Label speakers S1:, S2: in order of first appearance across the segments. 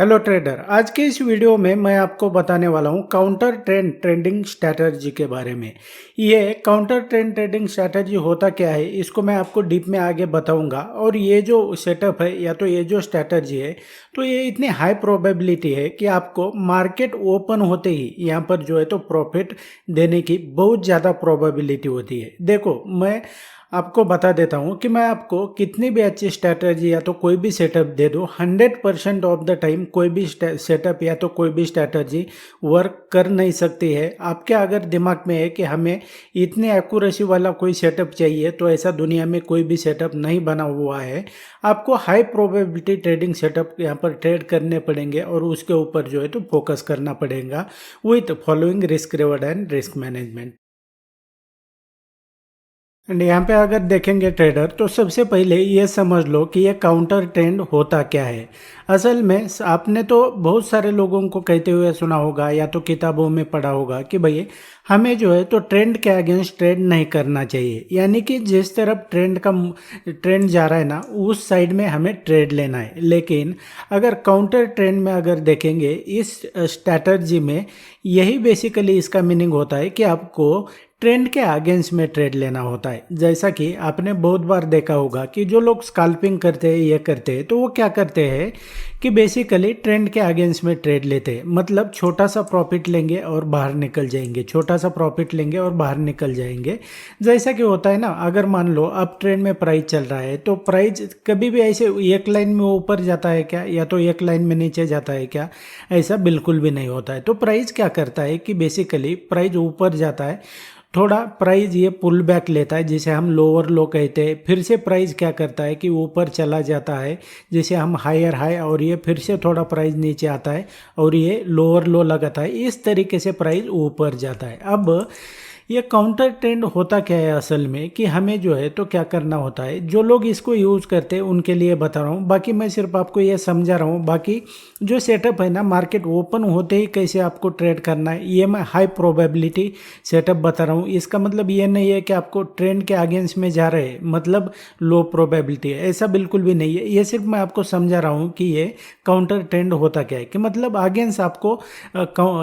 S1: Hello trader. आज के इस वीडियो में मैं आपको बताने वाला हूँ काउंटर ट्रेंडिंग स्ट्रैटेजी के बारे में। ये काउंटर ट्रेंडिंग स्ट्रैटेजी होता क्या है, इसको मैं आपको डीप में आगे बताऊंगा। और ये जो सेटअप है या तो ये जो स्ट्रैटेजी है, तो ये इतनी हाई प्रोबेबिलिटी है कि आपको मार्केट ओपन होते ही यहाँ पर जो है तो प्रॉफिट देने की बहुत ज़्यादा प्रोबेबिलिटी होती है। देखो, मैं आपको बता देता हूँ कि मैं आपको कितनी भी अच्छी स्ट्रैटेजी या तो कोई भी सेटअप दे दूँ, 100% ऑफ द टाइम कोई भी सेटअप या तो कोई भी स्ट्रैटेजी वर्क कर नहीं सकती है। आपके अगर दिमाग में है कि हमें इतनी एक्यूरेसी वाला कोई सेटअप चाहिए, तो ऐसा दुनिया में कोई भी सेटअप नहीं बना हुआ है। आपको हाई प्रोबेबिलिटी ट्रेडिंग सेटअप यहाँ पर ट्रेड करने पड़ेंगे और उसके ऊपर जो है तो फोकस करना पड़ेगा with following risk reward and risk management. And यहाँ पे अगर देखेंगे ट्रेडर, तो सबसे पहले ये समझ लो कि ये काउंटर ट्रेंड होता क्या है। असल में आपने तो बहुत सारे लोगों को कहते हुए सुना होगा या तो किताबों में पढ़ा होगा कि भाई हमें जो है तो ट्रेंड के अगेंस्ट ट्रेड नहीं करना चाहिए, यानी कि जिस तरफ ट्रेंड जा रहा है ना, उस साइड में हमें ट्रेड लेना है। लेकिन अगर काउंटर ट्रेंड में अगर देखेंगे इस स्ट्रैटेजी में, यही बेसिकली इसका मीनिंग होता है कि आपको ट्रेंड के अगेंस्ट में ट्रेड लेना होता है। जैसा कि आपने बहुत बार देखा होगा कि जो लोग स्कैल्पिंग करते हैं, ये करते हैं, तो वो क्या करते हैं कि बेसिकली ट्रेंड के अगेंस्ट में ट्रेड लेते हैं। मतलब छोटा सा प्रॉफिट लेंगे और बाहर निकल जाएंगे, छोटा सा प्रॉफिट लेंगे और बाहर निकल जाएंगे। जैसा कि होता है ना, अगर मान लो अब ट्रेंड में प्राइस चल रहा है, तो प्राइस कभी भी ऐसे एक लाइन में ऊपर जाता है क्या, या तो एक लाइन में नीचे जाता है क्या? ऐसा बिल्कुल भी नहीं होता है। तो प्राइस क्या करता है कि बेसिकली प्राइस ऊपर जाता है, थोड़ा प्राइस ये पुल बैक लेता है जिसे हम लोअर लो कहते हैं, फिर से प्राइस क्या करता है कि ऊपर चला जाता है जिसे हम हायर हाई, और ये फिर से थोड़ा प्राइस नीचे आता है और ये लोअर लो लगाता है। इस तरीके से प्राइस ऊपर जाता है। अब ये काउंटर ट्रेंड होता क्या है असल में, कि हमें जो है तो क्या करना होता है, जो लोग इसको यूज़ करते हैं उनके लिए बता रहा हूँ, बाकी मैं सिर्फ आपको ये समझा रहा हूँ। बाकी जो सेटअप है ना, मार्केट ओपन होते ही कैसे आपको ट्रेड करना है, ये मैं हाई प्रोबेबिलिटी सेटअप बता रहा हूँ। इसका मतलब ये नहीं है कि आपको ट्रेंड के अगेंस्ट में जा रहे हैं मतलब लो प्रोबेबिलिटी है, ऐसा बिल्कुल भी नहीं है। ये सिर्फ मैं आपको समझा रहा हूँ कि ये काउंटर ट्रेंड होता क्या है, कि मतलब अगेंस्ट आपको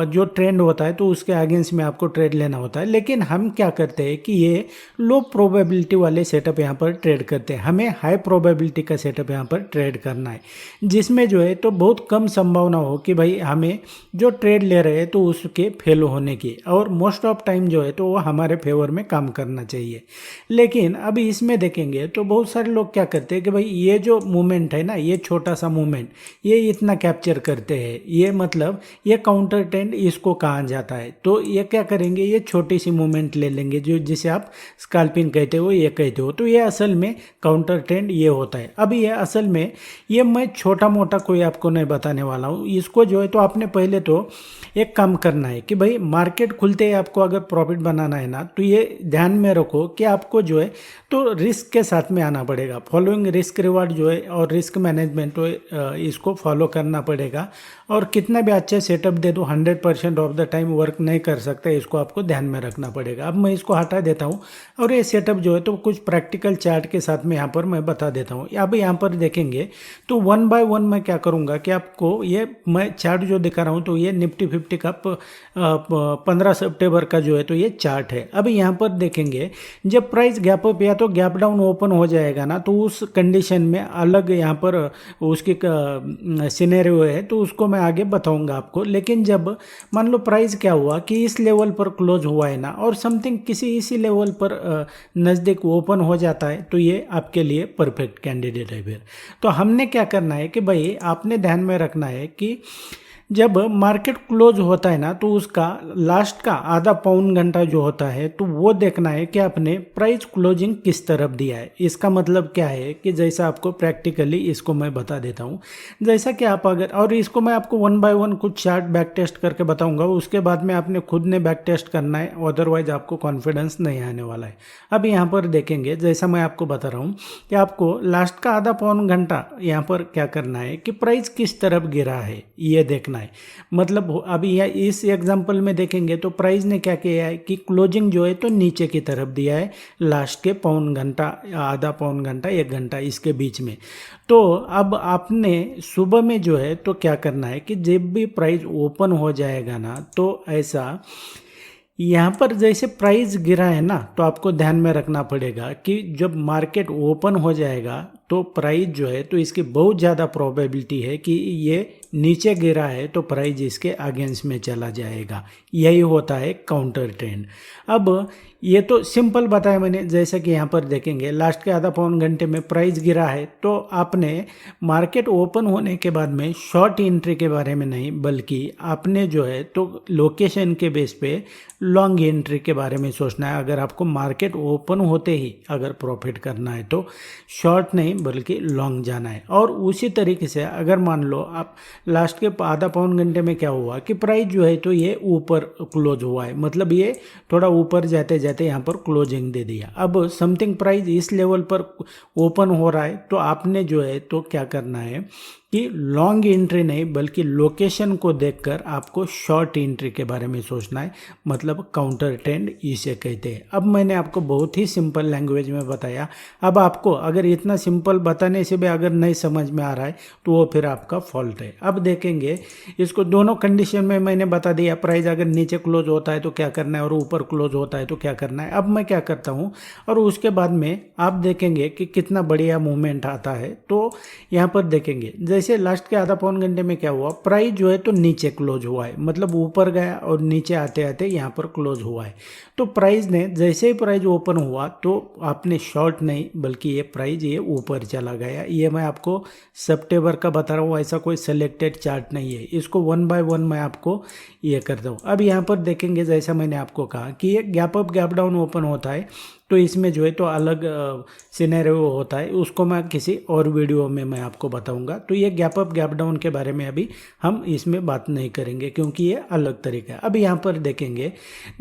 S1: जो ट्रेंड होता है तो उसके अगेंस्ट में आपको ट्रेड लेना होता है। लेकिन हम क्या करते हैं कि ये लो प्रोबेबिलिटी वाले सेटअप यहाँ पर ट्रेड करते हैं। हमें हाई प्रोबेबिलिटी का सेटअप यहाँ पर ट्रेड करना है, जिसमें जो है तो बहुत कम संभावना हो कि भाई हमें जो ट्रेड ले रहे हैं तो उसके फेल होने की, और मोस्ट ऑफ टाइम जो है तो वो हमारे फेवर में काम करना चाहिए। लेकिन अभी इसमें देखेंगे तो बहुत सारे लोग क्या करते हैं कि भाई ये जो मूवमेंट है ना, ये छोटा सा मूवमेंट ये इतना कैप्चर करते हैं, ये मतलब ये काउंटर ट्रेंड इसको कहा जाता है। तो ये क्या करेंगे, ये छोटी सी मूवमेंट ले लेंगे जो जिसे आप स्कैल्पिंग कहते हो, ये कहते हो। तो ये असल में काउंटर ट्रेंड ये होता है। अभी ये असल में ये मैं छोटा मोटा कोई आपको नहीं बताने वाला हूँ। इसको जो है तो आपने पहले तो एक काम करना है कि भाई मार्केट खुलते ही आपको अगर प्रॉफिट बनाना है ना, तो ये ध्यान में रखो कि आपको जो है तो रिस्क के साथ में आना पड़ेगा। फॉलोइंग रिस्क रिवार्ड जो है और रिस्क मैनेजमेंट इसको फॉलो करना पड़ेगा। और कितना भी अच्छे सेटअप दे दो, 100% ऑफ द टाइम वर्क नहीं कर सकता, इसको आपको ध्यान में रखना पड़ेगा। अब मैं इसको हटा देता हूँ और ये सेटअप जो है तो कुछ प्रैक्टिकल चार्ट के साथ में यहाँ पर मैं बता देता हूँ। अब यहाँ पर देखेंगे तो वन बाय वन मैं क्या करूँगा कि आपको ये मैं चार्ट जो दिखा रहा हूँ, तो ये निफ्टी 50 का 15 सितंबर का जो है तो ये चार्ट है। अब यहाँ पर देखेंगे जब प्राइस गैप अप या तो गैप डाउन ओपन हो जाएगा ना, तो उस कंडीशन में अलग यहाँ पर उसकी सिनेरियो है, तो उसको मैं आगे बताऊंगा आपको। लेकिन जब मान लो प्राइस क्या हुआ कि इस लेवल पर क्लोज हुआ है ना, और समथिंग किसी इसी लेवल पर नज़दीक ओपन हो जाता है, तो ये आपके लिए परफेक्ट कैंडिडेट है। फिर तो हमने क्या करना है कि भाई आपने ध्यान में रखना है कि जब मार्केट क्लोज होता है ना, तो उसका लास्ट का आधा पौन घंटा जो होता है, तो वो देखना है कि आपने प्राइस क्लोजिंग किस तरफ दिया है। इसका मतलब क्या है कि जैसा आपको प्रैक्टिकली इसको मैं बता देता हूँ। जैसा कि आप अगर, और इसको मैं आपको वन बाय वन कुछ चार्ट बैक टेस्ट करके बताऊंगा, उसके बाद में आपने खुद ने बैक टेस्ट करना है, अदरवाइज आपको कॉन्फिडेंस नहीं आने वाला है। अब यहाँ पर देखेंगे, जैसा मैं आपको बता रहा हूँ कि आपको लास्ट का आधा पौन घंटा यहाँ पर क्या करना है कि प्राइस किस तरफ गिरा है, ये देखना करना है। मतलब अभी यह इस एग्जांपल में देखेंगे तो प्राइस ने क्या किया है कि क्लोजिंग जो है तो नीचे की तरफ दिया है, लास्ट के पौन घंटा, आधा पौन घंटा, 1 घंटा इसके बीच में। तो अब आपने सुबह में जो है तो क्या करना है कि जब भी प्राइस ओपन हो जाएगा ना, तो ऐसा यहाँ पर जैसे प्राइस गिरा है ना, तो आपको ध्यान में रखना पड़ेगा कि जब मार्केट ओपन हो जाएगा तो प्राइस जो है तो इसकी बहुत ज़्यादा प्रोबेबिलिटी है कि ये नीचे गिरा है तो प्राइस इसके अगेंस्ट में चला जाएगा। यही होता है काउंटर ट्रेंड। अब ये तो सिंपल बताया मैंने, जैसा कि यहाँ पर देखेंगे लास्ट के आधा पौन घंटे में प्राइस गिरा है, तो आपने मार्केट ओपन होने के बाद में शॉर्ट एंट्री के बारे में नहीं, बल्कि आपने जो है तो लोकेशन के बेस पे लॉन्ग एंट्री के बारे में सोचना है। अगर आपको मार्केट ओपन होते ही अगर प्रॉफिट करना है तो शॉर्ट नहीं बल्कि लॉन्ग जाना है। और उसी तरीके से अगर मान लो आप लास्ट के आधा पौन घंटे में क्या हुआ कि प्राइस जो है तो ये ऊपर क्लोज हुआ है, मतलब ये थोड़ा ऊपर जाते जाते यहाँ पर क्लोजिंग दे दिया। अब समथिंग प्राइस इस लेवल पर ओपन हो रहा है तो आपने जो है तो क्या करना है कि लॉन्ग एंट्री नहीं बल्कि लोकेशन को देखकर आपको शॉर्ट एंट्री के बारे में सोचना है, मतलब काउंटर ट्रेंड इसे कहते हैं। अब मैंने आपको बहुत ही सिंपल लैंग्वेज में बताया। अब आपको अगर इतना सिंपल बताने से भी अगर नहीं समझ में आ रहा है तो वो फिर आपका फॉल्ट है। अब देखेंगे इसको दोनों कंडीशन में मैंने बता दिया, प्राइस अगर नीचे क्लोज होता है तो क्या करना है और ऊपर क्लोज होता है तो क्या करना है। अब मैं क्या करता हूँ और उसके बाद में आप देखेंगे कि कितना बढ़िया मूवमेंट आता है। तो यहाँ पर देखेंगे जैसे लास्ट के आधा पौन घंटे में क्या हुआ, प्राइस जो है तो नीचे क्लोज हुआ है, मतलब ऊपर गया और नीचे आते आते यहाँ पर क्लोज हुआ है। तो प्राइस ने जैसे ही प्राइस ओपन हुआ तो आपने शॉर्ट नहीं बल्कि ये प्राइस ये ऊपर चला गया। ये मैं आपको सितंबर का बता रहा हूँ, ऐसा कोई सेलेक्टेड चार्ट नहीं है, इसको 1 बाय 1 मैं आपको ये करता हूँ। अब यहाँ पर देखेंगे जैसा मैंने आपको कहा कि ये gap up gap down open होता है तो इसमें जो है तो अलग सिनेरियो होता है, उसको मैं किसी और वीडियो में मैं आपको बताऊंगा। तो ये गैप अप गैप डाउन के बारे में अभी हम इसमें बात नहीं करेंगे क्योंकि ये अलग तरीका है। अब यहाँ पर देखेंगे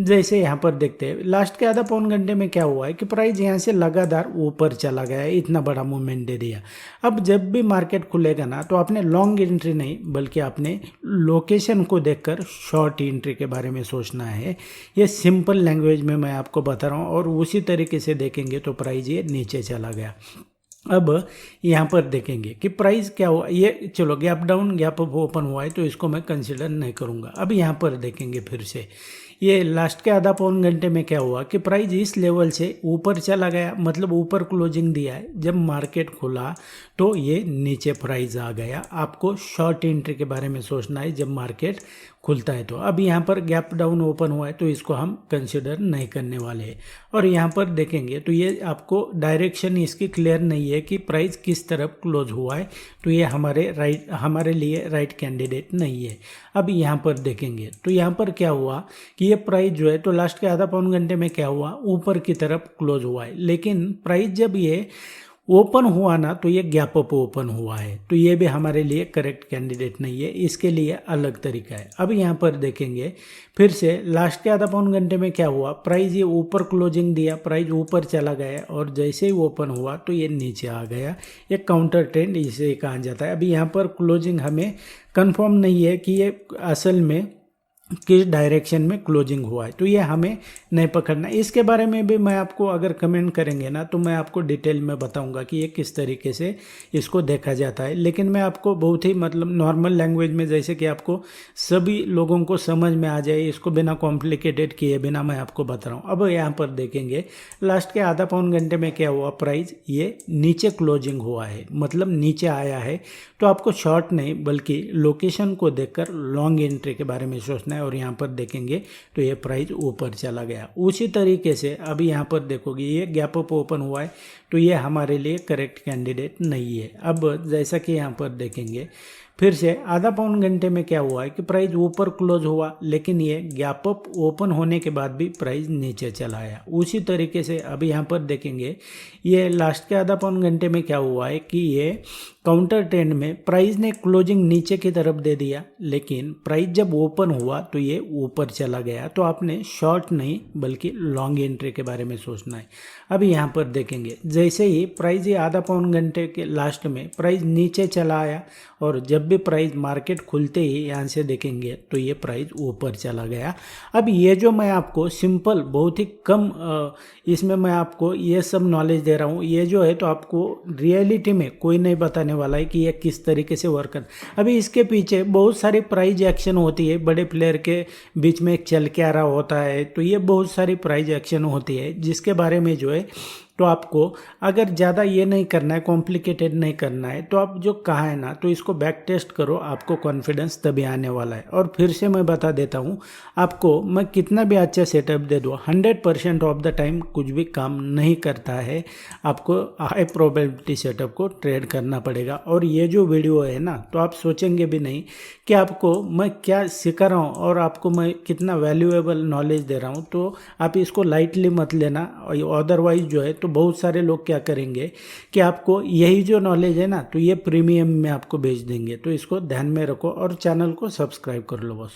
S1: जैसे यहाँ पर देखते हैं लास्ट के आधा पौन घंटे में क्या हुआ है कि प्राइस यहाँ से लगातार ऊपर चला गया है, इतना बड़ा मूवमेंट दे दिया। अब जब भी मार्केट खुलेगा ना तो आपने लॉन्ग एंट्री नहीं बल्कि आपने लोकेशन को देखकर शॉर्ट एंट्री के बारे में सोचना है। ये सिंपल लैंग्वेज में मैं आपको बता रहा हूँ और उसी तरीके से देखेंगे तो प्राइस ये नीचे चला गया। अब यहाँ पर देखेंगे कि प्राइस क्या हुआ, ये चलो gap down gap up open हुआ है तो इसको मैं कंसिडर नहीं करूँगा। अब यहाँ पर देखेंगे फिर से ये लास्ट के आधा पौन घंटे में क्या हुआ कि प्राइस इस लेवल से ऊपर चला गया, मतलब ऊपर क्लोजिंग दिया है। जब मार्केट खुला तो ये नीचे प्राइस आ गया। आपको शॉर्ट एंट्री के बारे में सोचना है जब मार्केट खुलता है। तो अब यहाँ पर गैप डाउन ओपन हुआ है तो इसको हम कंसिडर नहीं करने वाले हैं। और यहाँ पर देखेंगे तो ये आपको डायरेक्शन इसकी क्लियर नहीं है कि प्राइस किस तरफ क्लोज हुआ है, तो ये हमारे लिए राइट कैंडिडेट नहीं है। अब यहाँ पर देखेंगे तो यहाँ पर क्या हुआ कि ये प्राइस जो है तो लास्ट के आधा पौन घंटे में क्या हुआ, ऊपर की तरफ क्लोज हुआ है। लेकिन प्राइस जब ये ओपन हुआ ना तो ये गैप अप ओपन हुआ है, तो ये भी हमारे लिए करेक्ट कैंडिडेट नहीं है, इसके लिए अलग तरीका है। अब यहाँ पर देखेंगे फिर से लास्ट के आधा पौन घंटे में क्या हुआ, प्राइस ये ऊपर क्लोजिंग दिया, प्राइस ऊपर चला गया और जैसे ही ओपन हुआ तो ये नीचे आ गया। ये काउंटर ट्रेंड इसे कहा जाता है। अभी यहाँ पर क्लोजिंग हमें कंफर्म नहीं है कि ये असल में किस डायरेक्शन में क्लोजिंग हुआ है, तो ये हमें नहीं पकड़ना। इसके बारे में भी मैं आपको अगर कमेंट करेंगे ना तो मैं आपको डिटेल में बताऊंगा कि ये किस तरीके से इसको देखा जाता है। लेकिन मैं आपको बहुत ही मतलब नॉर्मल लैंग्वेज में जैसे कि आपको सभी लोगों को समझ में आ जाए, इसको बिना कॉम्प्लिकेटेड किए बिना मैं आपको बता रहा हूँ। अब यहाँ पर देखेंगे लास्ट के आधा पौन घंटे में क्या हुआ, प्राइस ये नीचे क्लोजिंग हुआ है, मतलब नीचे आया है। तो आपको शॉर्ट नहीं बल्कि लोकेशन को देखकर लॉन्ग एंट्री के बारे में सोचना है। और यहाँ पर देखेंगे तो ये प्राइस ऊपर चला गया। उसी तरीके से अभी यहाँ पर देखोगे ये गैप अप ओपन हुआ है तो ये हमारे लिए करेक्ट कैंडिडेट नहीं है। अब जैसा कि यहाँ पर देखेंगे फिर से आधा पौन घंटे में क्या हुआ है कि प्राइस ऊपर क्लोज हुआ, लेकिन ये गैप अप ओपन होने के बाद भी प्राइस नीचे चला आया। उसी तरीके से अभी यहाँ पर देखेंगे ये लास्ट के आधा पौन घंटे में क्या हुआ है कि ये काउंटर ट्रेंड में प्राइस ने क्लोजिंग नीचे की तरफ दे दिया, लेकिन प्राइस जब ओपन हुआ तो ये ऊपर चला गया। तो आपने शॉर्ट नहीं बल्कि लॉन्ग एंट्री के बारे में सोचना है। अब यहाँ पर देखेंगे, जैसे ही प्राइस ये आधा पौन घंटे के लास्ट में प्राइस नीचे चला आया और जब भी प्राइस मार्केट खुलते ही यहाँ से देखेंगे तो ये प्राइस ऊपर चला गया। अब ये जो मैं आपको सिंपल बहुत ही कम इसमें मैं आपको ये सब नॉलेज दे रहा हूँ, ये जो है तो आपको रियलिटी में कोई नहीं बताने वाला है कि ये किस तरीके से वर्क कर। अभी इसके पीछे बहुत सारी प्राइज एक्शन होती है, बड़े प्लेयर के बीच में एक चल के आ रहा होता है, तो ये बहुत सारी प्राइज एक्शन होती है जिसके बारे में जो है तो आपको अगर ज़्यादा ये नहीं करना है, कॉम्प्लिकेटेड नहीं करना है, तो आप जो कहा है ना तो इसको बैक टेस्ट करो, आपको कॉन्फिडेंस तभी आने वाला है। और फिर से मैं बता देता हूँ आपको, मैं कितना भी अच्छा सेटअप दे दूँ 100% ऑफ द टाइम कुछ भी काम नहीं करता है। आपको हाई प्रोबेबिलिटी सेटअप को ट्रेड करना पड़ेगा। और ये जो वीडियो है ना तो आप सोचेंगे भी नहीं कि आपको मैं क्या सिखा रहा हूँ और आपको मैं कितना वैल्यूएबल नॉलेज दे रहा हूँ, तो आप इसको लाइटली मत लेना। अदरवाइज जो है तो बहुत सारे लोग क्या करेंगे कि आपको यही जो नॉलेज है ना तो ये प्रीमियम में आपको भेज देंगे। तो इसको ध्यान में रखो और चैनल को सब्सक्राइब कर लो बस।